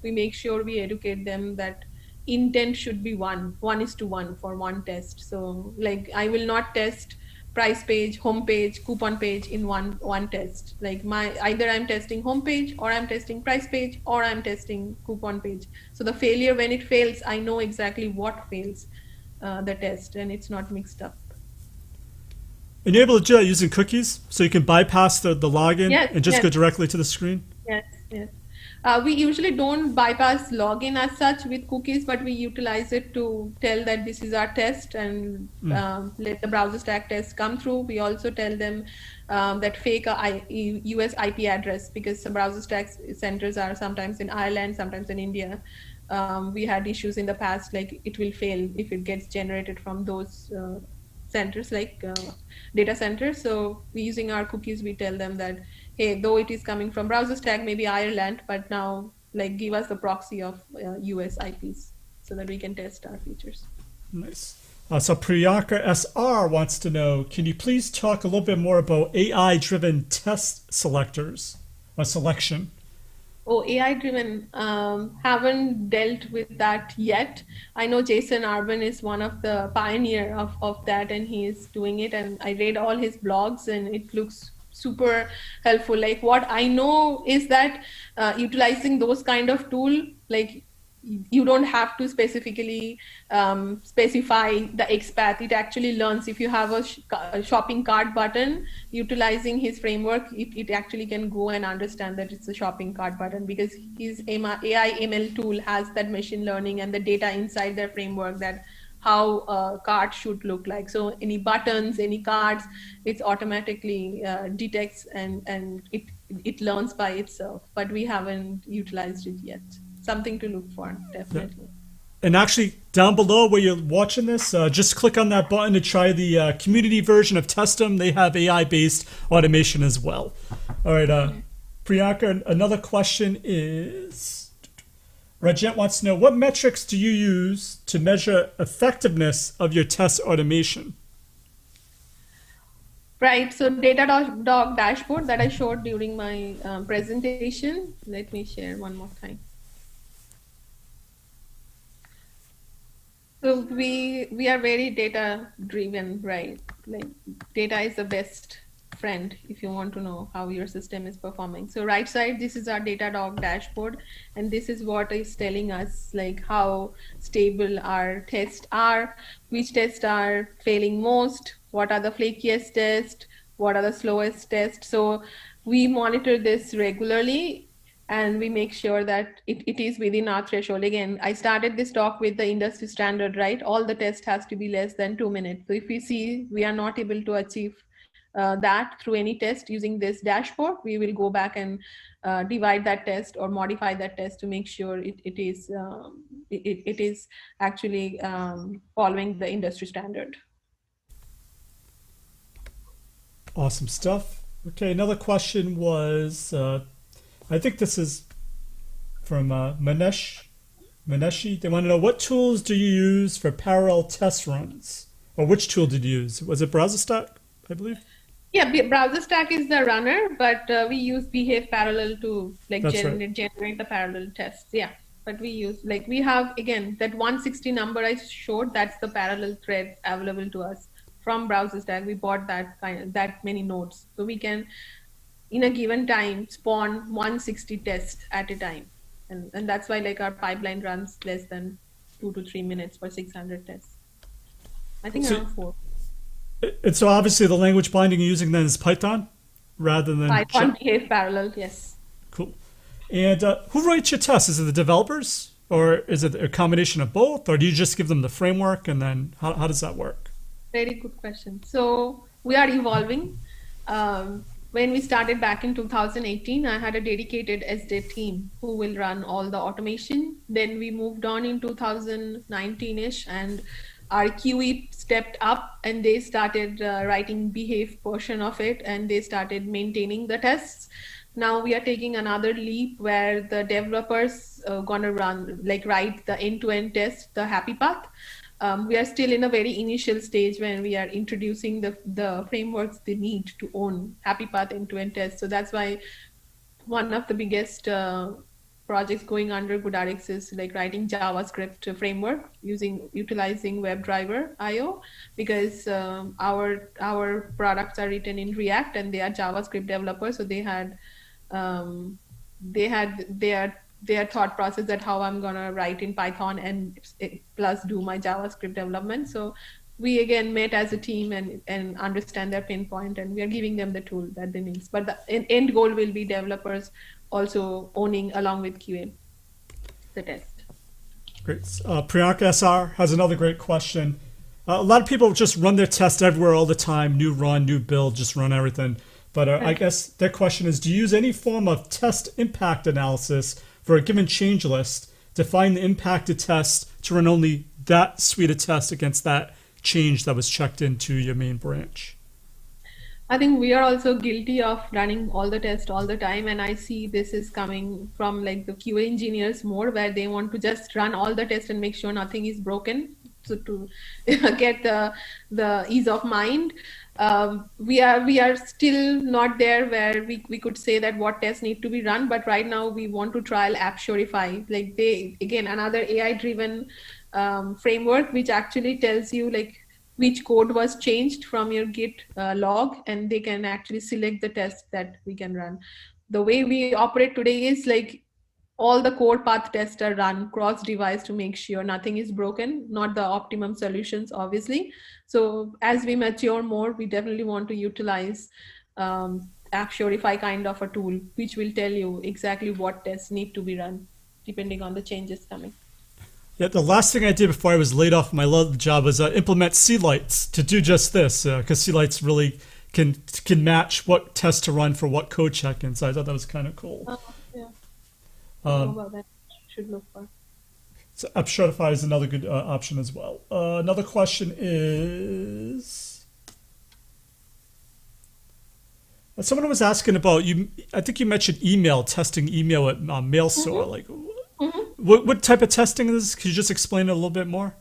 we make sure we educate them that intent should be 1:1 for one test. So like I will not test price page, home page, coupon page in one test. Like either I'm testing home page or I'm testing price page or I'm testing coupon page. So the failure, when it fails, I know exactly what fails the test and it's not mixed up. And you're able to do that using cookies, so you can bypass the login and just go directly to the screen? Yes. We usually don't bypass login as such with cookies, but we utilize it to tell that this is our test and let the browser stack test come through. We also tell them that fake US IP address, because some browser stack centers are sometimes in Ireland, sometimes in India. we had issues in the past, like it will fail if it gets generated from those centers, like data centers. So we using our cookies, we tell them that, hey, though it is coming from browser stack, maybe Ireland, but now like give us the proxy of US IPs so that we can test our features. Nice. So Priyanka SR wants to know, can you please talk a little bit more about AI-driven test selectors or selection? Oh, AI driven. Haven't dealt with that yet. I know Jason Arbon is one of the pioneer of that, and he is doing it. And I read all his blogs, and it looks super helpful. Like what I know is that utilizing those kind of tool, like you don't have to specifically specify the expat. It actually learns. If you have a shopping cart button, utilizing his framework, it actually can go and understand that it's a shopping cart button, because his AI ML tool has that machine learning and the data inside their framework, that how a cart should look like. So any buttons, any cards, it's automatically detects and it learns by itself. But we haven't utilized it yet. Something to look for, definitely. Yeah. And actually, down below where you're watching this, just click on that button to try the community version of Testum. They have AI-based automation as well. All right, Priyanka, another question is, Rajat wants to know, what metrics do you use to measure effectiveness of your test automation? Right, so Datadog dashboard that I showed during my presentation. Let me share one more time. So we are very data driven, right? Like data is the best friend if you want to know how your system is performing. So right side, this is our Datadog dashboard, and this is what is telling us like how stable our tests are, which tests are failing most, what are the flakiest tests, what are the slowest tests. So we monitor this regularly, and we make sure that it is within our threshold. Again, I started this talk with the industry standard, right? All the test has to be less than 2 minutes. So if we see we are not able to achieve that through any test using this dashboard, we will go back and divide that test or modify that test to make sure it is actually following the industry standard. Awesome stuff. Okay, another question was, I think this is from Maneshi. They want to know, what tools do you use for parallel test runs? Or which tool did you use? Was it Browser Stack, I believe? Yeah, Browser Stack is the runner, but we use Behave Parallel to like generate the parallel tests. Yeah, but we use, like, we have, again, that 160 number I showed, that's the parallel thread available to us from Browser Stack. We bought that many nodes. So we can, in a given time, spawn 160 tests at a time. And that's why like our pipeline runs less than 2 to 3 minutes for 600 tests. I think around 4. And so obviously the language binding you're using then is Python rather than Python Behave Parallel, yes. Cool. And who writes your tests? Is it the developers, or is it a combination of both, or do you just give them the framework, and then how does that work? Very good question. So we are evolving. When we started back in 2018, I had a dedicated SDET team who will run all the automation. Then we moved on in 2019-ish, and our QE stepped up and they started writing Behave portion of it, and they started maintaining the tests. Now we are taking another leap where the developers gonna write the end-to-end test, the happy path. We are still in a very initial stage when we are introducing the frameworks they need to own happy path end-to-end tests. So that's why one of the biggest projects going under GoodRx is like writing JavaScript framework utilizing WebDriver IO, because our products are written in React and they are JavaScript developers. So they had their thought process that how I'm gonna write in Python and plus do my JavaScript development. So we again met as a team and understand their pain point, and we are giving them the tool that they need. But the end goal will be developers also owning along with QA the test. Great. Priyanka SR has another great question. A lot of people just run their tests everywhere all the time, new run, new build, just run everything. But I guess their question is, do you use any form of test impact analysis for a given change list define the impacted test to run only that suite of tests against that change that was checked into your main branch. I think we are also guilty of running all the tests all the time, and I see this is coming from like the QA engineers more, where they want to just run all the tests and make sure nothing is broken, so to get the ease of mind. We are still not there where we could say that what tests need to be run, but right now we want to trial AppSurify. Like they, again, another AI driven framework which actually tells you like which code was changed from your Git log, and they can actually select the test that we can run. The way we operate today is like all the core path tests are run cross device to make sure nothing is broken, not the optimum solutions, obviously. So as we mature more, we definitely want to utilize AppSurify kind of a tool, which will tell you exactly what tests need to be run depending on the changes coming. Yeah, the last thing I did before I was laid off my job was implement C-Lights to do just this, because C-Lights really can match what test to run for what code check-in. So I thought that was kind of cool. Oh, yeah. About that should look for. So AppSurify is another good option as well. Another question is, someone was asking about you. I think you mentioned testing email at MailStore. Mm-hmm. Like, Mm-hmm. what type of testing is this? Could you just explain it a little bit more?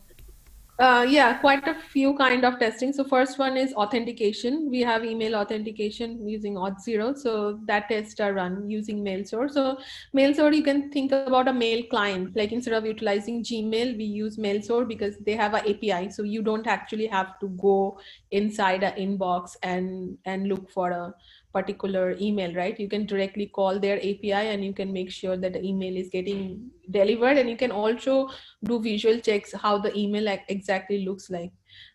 Yeah, quite a few kind of testing. So first one is authentication. We have email authentication using Auth0. So that tests are run using MailStore. So MailStore, you can think about a mail client. Like instead of utilizing Gmail, we use MailStore because they have an API. So you don't actually have to go inside an inbox and look for a particular email, right? You can directly call their API and you can make sure that the email is getting delivered. And you can also do visual checks how the email exactly looks like.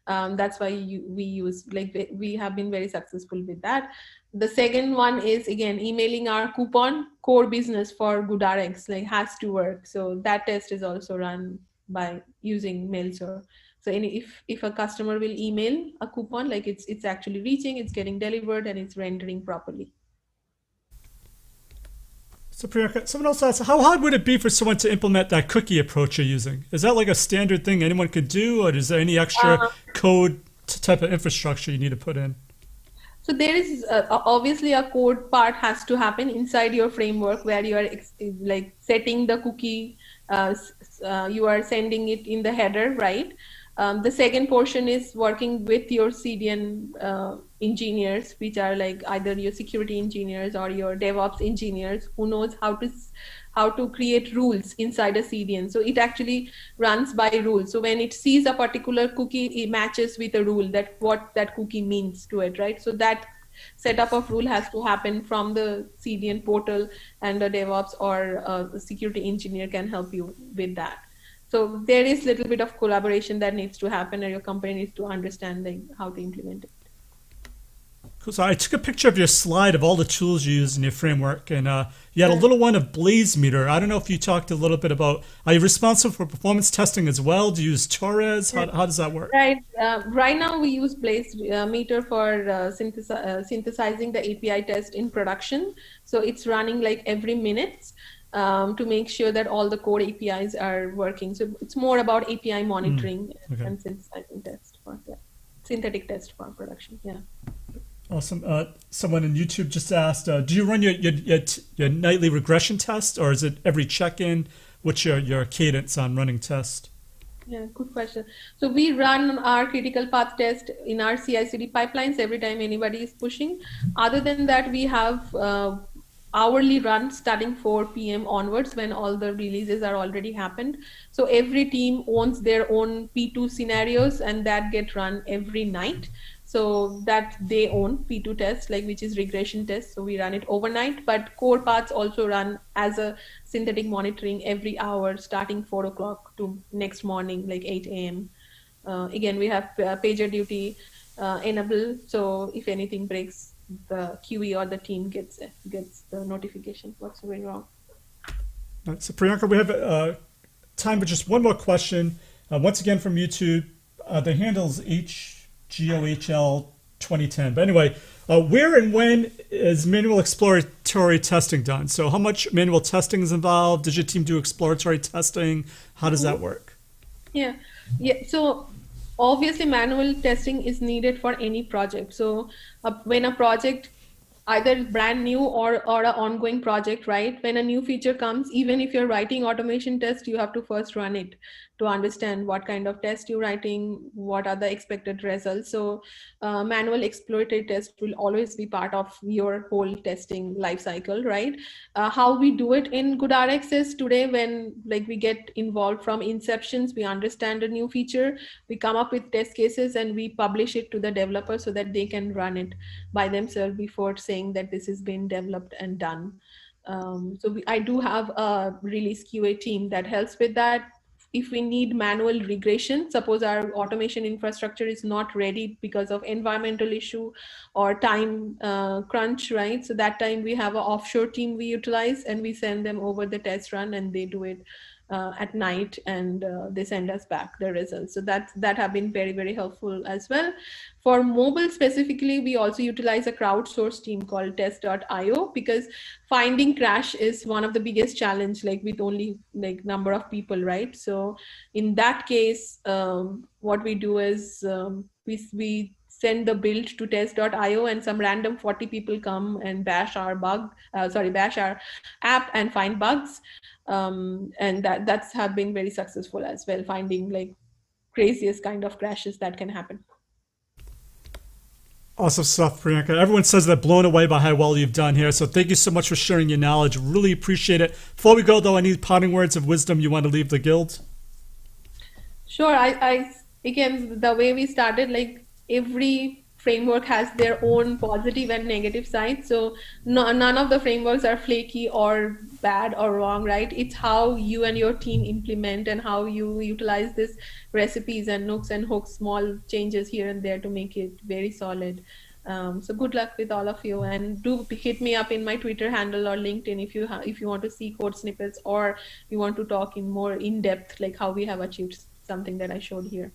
That's why we use, like, we have been very successful with that. The second one is, again, emailing our coupon core business for GoodRx, like, has to work. So that test is also run by using MailStore. So if a customer will email a coupon, like it's actually reaching, it's getting delivered, and it's rendering properly. So Priyanka, someone else asked, how hard would it be for someone to implement that cookie approach you're using? Is that like a standard thing anyone could do, or is there any extra code type of infrastructure you need to put in? So there is obviously a code part has to happen inside your framework where you are like setting the cookie, you are sending it in the header, right? The second portion is working with your CDN engineers, which are like either your security engineers or your DevOps engineers who knows how to create rules inside a CDN. So it actually runs by rules. So when it sees a particular cookie, it matches with a rule that what that cookie means to it, right? So that setup of rule has to happen from the CDN portal, and the DevOps or the security engineer can help you with that. So there is a little bit of collaboration that needs to happen, and your company needs to understand like how to implement it. Cool. So I took a picture of your slide of all the tools you use in your framework, and you had a little one of BlazeMeter. I don't know if you talked a little bit about, are you responsible for performance testing as well? Do you use Torres? How does that work? Right. Right now we use BlazeMeter for synthesizing the API test in production. So it's running like every minute. To make sure that all the core APIs are working. So it's more about API monitoring and synthesizing synthetic test for production. Yeah. Awesome. Someone on YouTube just asked, do you run your nightly regression test, or is it every check-in? What's your cadence on running test? Yeah, good question. So we run our critical path test in our CI/CD pipelines every time anybody is pushing. Other than that, we have hourly run starting 4 p.m. onwards when all the releases are already happened. So every team owns their own P2 scenarios, and that get run every night. So that they own P2 test, like, which is regression test. So we run it overnight, but core paths also run as a synthetic monitoring every hour starting 4 o'clock to next morning, like 8 a.m. Again, we have pager duty enable. So if anything breaks, the QE or the team gets the notification what's going wrong. All right, so Priyanka, we have time for just one more question. Once again from YouTube, the handle's HGOHL 2010. But anyway, Where and when is manual exploratory testing done? So how much manual testing is involved? Does your team do exploratory testing? How does that work? Yeah, yeah. So obviously, manual testing is needed for any project. So when a project, either brand new or an ongoing project, right? When a new feature comes, even if you're writing automation test, you have to first run it to understand what kind of test you're writing, what are the expected results. So manual exploratory test will always be part of your whole testing life cycle, right? How we do it in GoodRx is today, when like we get involved from inceptions, we understand a new feature, we come up with test cases and we publish it to the developer so that they can run it by themselves before saying that this has been developed and done. I do have a release QA team that helps with that. If we need manual regression, suppose our automation infrastructure is not ready because of environmental issue or time crunch, right? So that time we have an offshore team we utilize, and we send them over the test run and they do it at night, and they send us back the results. So that have been very, very helpful as well. For mobile specifically, we also utilize a crowdsourced team called test.io, because finding crash is one of the biggest challenge, like with only like number of people, right? So in that case, what we do is we send the build to test.io, and some random 40 people come and bash our app and find bugs. And that's have been very successful as well, finding like craziest kind of crashes that can happen. Awesome stuff, Priyanka. Everyone says they're blown away by how well you've done here. So thank you so much for sharing your knowledge. Really appreciate it. Before we go, though, I need parting words of wisdom you want to leave the guild. Sure. I again, the way we started, like every framework has their own positive and negative side. So none of the frameworks are flaky or bad or wrong, right? It's how you and your team implement and how you utilize this recipes and nooks and hooks, small changes here and there to make it very solid. So good luck with all of you, and do hit me up in my Twitter handle or LinkedIn if you want to see code snippets, or you want to talk in more in depth, like how we have achieved something that I showed here.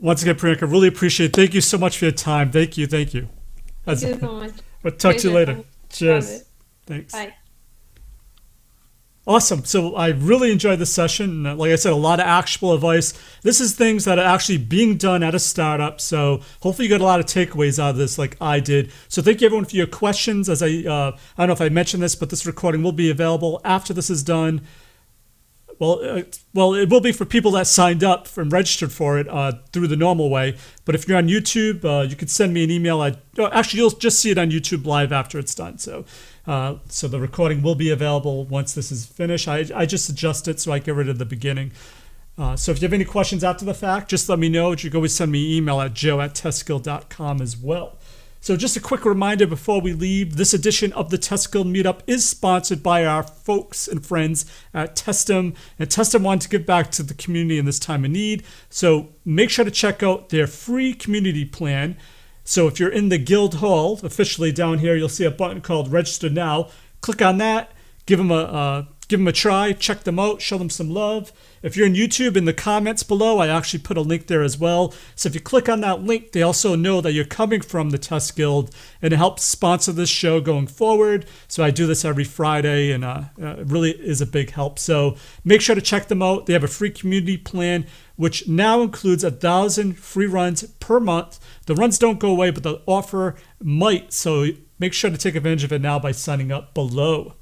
Once again, Priyanka, really appreciate it. Thank you so much for your time. Thank you. Thank you so much. We'll talk to you later. Cheers. Thanks. Bye. Awesome. So I really enjoyed this session. Like I said, a lot of actionable advice. This is things that are actually being done at a startup. So hopefully you got a lot of takeaways out of this like I did. So thank you everyone for your questions. As I don't know if I mentioned this, but this recording will be available after this is done. Well, it will be for people that signed up and registered for it through the normal way. But if you're on YouTube, you can send me an email. Actually, you'll just see it on YouTube live after it's done. So the recording will be available once this is finished. I just adjust it so I get rid of the beginning. So if you have any questions after the fact, just let me know. You can always send me an email at joe@testguild.com as well. So just a quick reminder before we leave, this edition of the TestGuild Meetup is sponsored by our folks and friends at Testum. And Testum wanted to give back to the community in this time of need. So make sure to check out their free community plan. So if you're in the Guild Hall, officially down here, you'll see a button called Register Now. Click on that, give them a try, check them out, show them some love. If you're in YouTube, in the comments below, I actually put a link there as well. So if you click on that link, they also know that you're coming from the Test Guild, and it helps sponsor this show going forward. So I do this every Friday, and it really is a big help. So make sure to check them out. They have a free community plan, which now includes 1,000 free runs per month. The runs don't go away, but the offer might. So make sure to take advantage of it now by signing up below.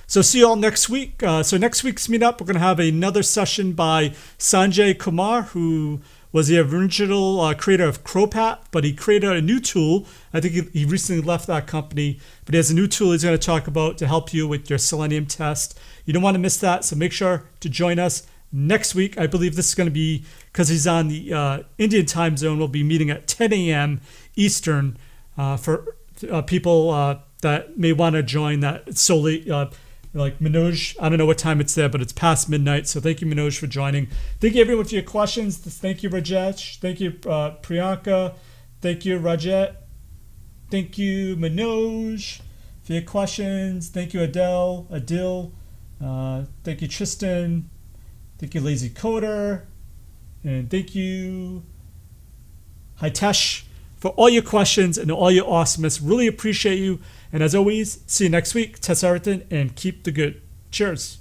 So see you all next week. So next week's meetup, we're going to have another session by Sanjay Kumar, who was the original creator of Cropat, but he created a new tool. I think he recently left that company, but he has a new tool he's going to talk about to help you with your Selenium test. You don't want to miss that, so make sure to join us next week. I believe this is going to be, because he's on the Indian time zone, we'll be meeting at 10 a.m. Eastern for people that may want to join that solely. Like Manoj, I don't know what time it's there, but it's past midnight. So thank you, Manoj, for joining. Thank you, everyone, for your questions. Thank you, Rajesh. Thank you, Priyanka. Thank you, Rajet. Thank you, Manoj, for your questions. Thank you, Adil. Thank you, Tristan. Thank you, Lazy Coder. And thank you, Hitesh. for all your questions and all your awesomeness. Really appreciate you. And as always, see you next week. Test everything and keep the good. Cheers.